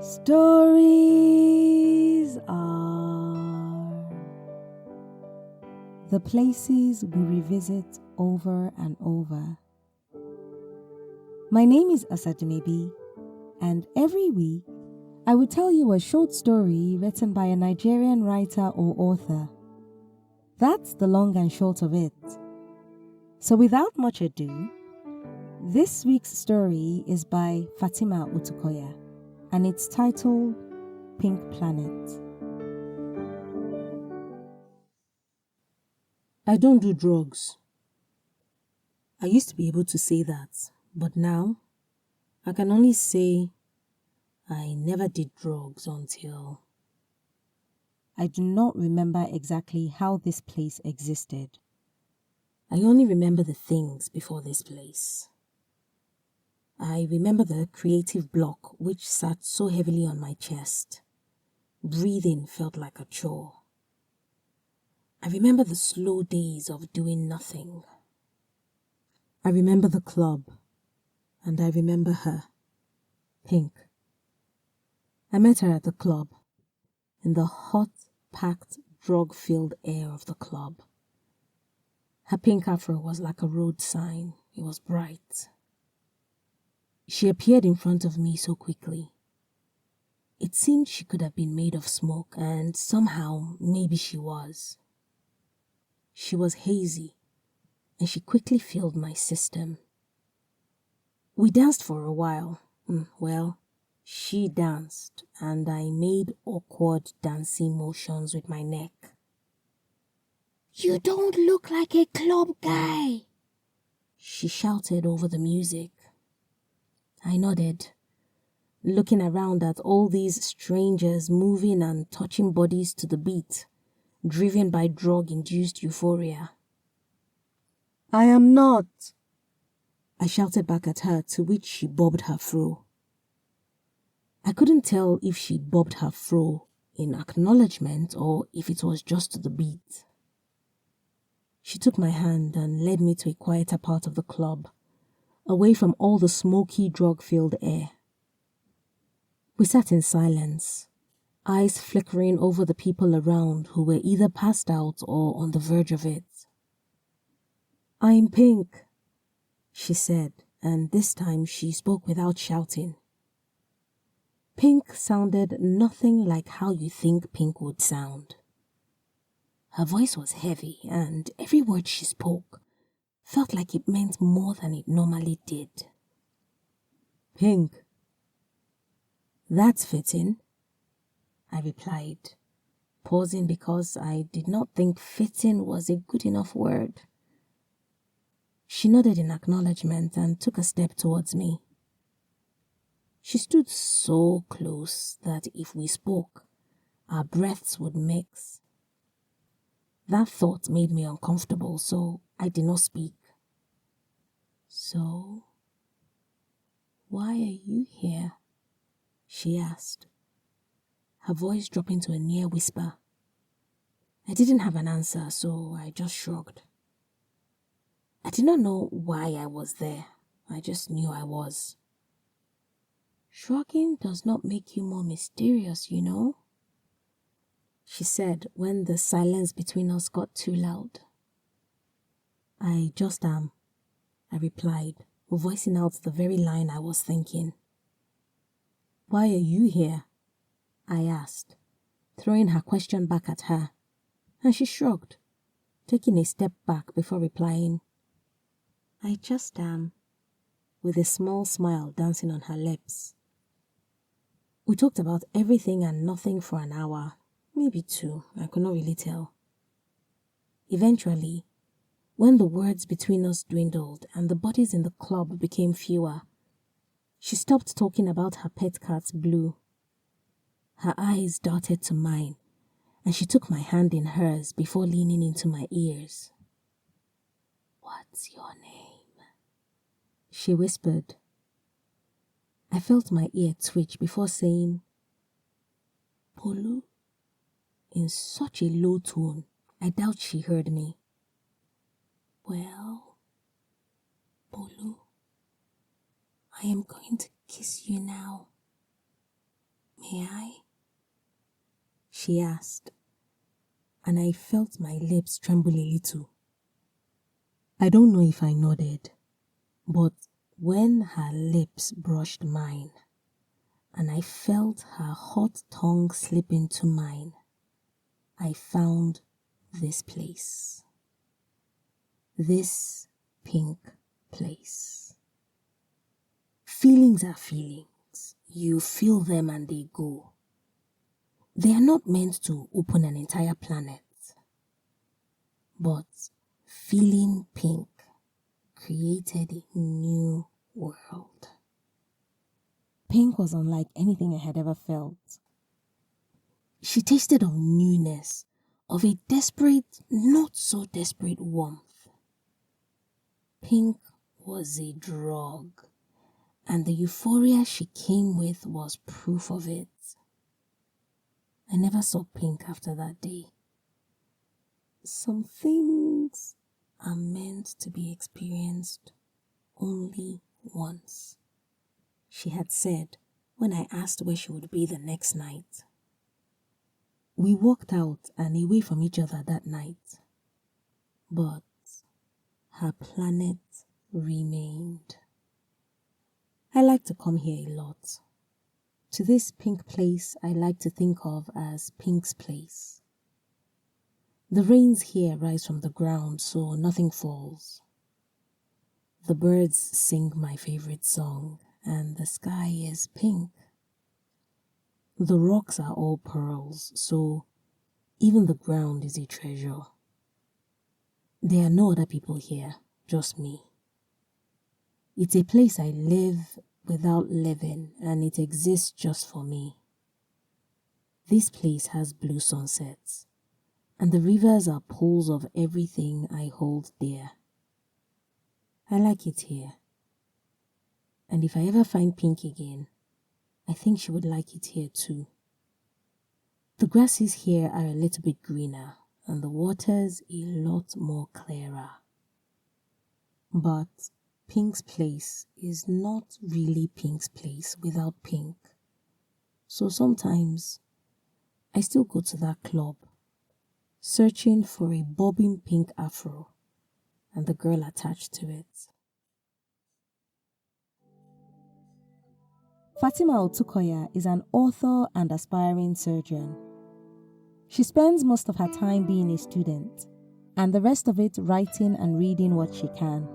Stories are the places we revisit over and over. My name is Asadumebi, and every week I will tell you a short story written by a Nigerian writer or author. That's the long and short of it. So without much ado, this week's story is by Fatimah Otukoya, and it's titled Pink Planet. I don't do drugs. I used to be able to say that, but now I can only say I never did drugs until... I do not remember exactly how this place existed. I only remember the things before this place. I remember the creative block which sat so heavily on my chest. Breathing felt like a chore. I remember the slow days of doing nothing. I remember the club, and I remember her, Pink. I met her at the club, in the hot, packed, drug-filled air of the club. Her pink afro was like a road sign. It was bright. She appeared in front of me so quickly. It seemed she could have been made of smoke, and somehow maybe she was. She was hazy, and she quickly filled my system. We danced for a while. Well, she danced, and I made awkward dancing motions with my neck. "You don't look like a club guy," she shouted over the music. I nodded, looking around at all these strangers moving and touching bodies to the beat, driven by drug-induced euphoria. "I am not," I shouted back at her, to which she bobbed her fro. I couldn't tell if she bobbed her fro in acknowledgement or if it was just to the beat. She took my hand and led me to a quieter part of the club, away from all the smoky, drug-filled air. We sat in silence, eyes flickering over the people around who were either passed out or on the verge of it. "I'm Pink," she said, and this time she spoke without shouting. Pink sounded nothing like how you think Pink would sound. Her voice was heavy, and every word she spoke felt like it meant more than it normally did. "Pink." "That's fitting," I replied, pausing because I did not think fitting was a good enough word. She nodded in acknowledgement and took a step towards me. She stood so close that if we spoke, our breaths would mix. That thought made me uncomfortable, so I did not speak. "So, why are you here?" she asked, her voice dropping to a near whisper. I didn't have an answer, so I just shrugged. I did not know why I was there. I just knew I was. "Shrugging does not make you more mysterious, you know," she said when the silence between us got too loud. "I just am," I replied, voicing out the very line I was thinking. "Why are you here?" I asked, throwing her question back at her, and she shrugged, taking a step back before replying. "I just am," with a small smile dancing on her lips. We talked about everything and nothing for an hour, maybe 2, I could not really tell. Eventually, when the words between us dwindled and the bodies in the club became fewer, she stopped talking about her pet cat, Blue. Her eyes darted to mine, and she took my hand in hers before leaning into my ears. "What's your name?" she whispered. I felt my ear twitch before saying, "Polu," in such a low tone, I doubt she heard me. "Well, Polu, I am going to kiss you now." "May I?" she asked, and I felt my lips tremble a little. I don't know if I nodded, but when her lips brushed mine, and I felt her hot tongue slip into mine, I found this place. This pink place. Feelings are feelings. You feel them and they go. They are not meant to open an entire planet. But feeling pink created a new world. Pink was unlike anything I had ever felt. She tasted of newness, of a desperate, not so desperate warmth. Pink was a drug, and the euphoria she came with was proof of it. I never saw pink after that day. Some things are meant to be experienced only once, she had said when I asked where she would be the next night. We walked out and away from each other that night, but her planet remained. I like to come here a lot. To this pink place I like to think of as Pink's place. The rains here rise from the ground, so nothing falls. The birds sing my favorite song, and the sky is pink. The rocks are all pearls, so even the ground is a treasure. There are no other people here, just me. It's a place I live without living, and it exists just for me. This place has blue sunsets, and the rivers are pools of everything I hold dear. I like it here. And if I ever find Pink again, I think she would like it here too. The grasses here are a little bit greener, and the waters a lot more clearer. But Pink's place is not really Pink's place without Pink. So sometimes I still go to that club, searching for a bobbing pink afro and the girl attached to it. Fatimah Otukoya is an author and aspiring surgeon. She spends most of her time being a student, and the rest of it writing and reading what she can.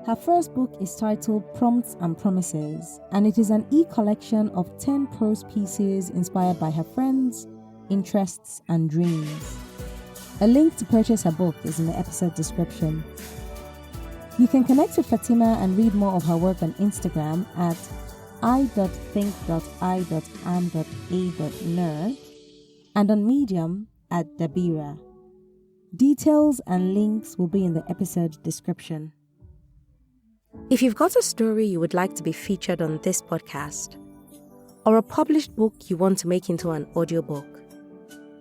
Her first book is titled Prompts and Promises, and it is an e-collection of 10 prose pieces inspired by her friends, interests, and dreams. A link to purchase her book is in the episode description. You can connect with Fatimah and read more of her work on Instagram at i.think.i.am.a.nerd and on Medium at Dabira. Details and links will be in the episode description. If you've got a story you would like to be featured on this podcast, or a published book you want to make into an audiobook,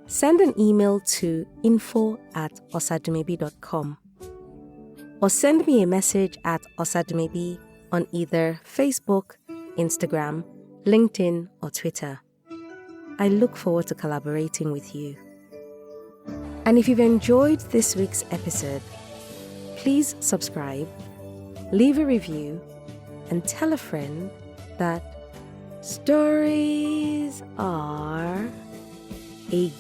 send an email to info@osadumebi.com or send me a message at Osadumebi on either Facebook, Instagram, LinkedIn, or Twitter. I look forward to collaborating with you. And if you've enjoyed this week's episode, please subscribe, leave a review, and tell a friend that stories are a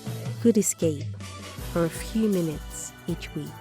good escape for a few minutes each week.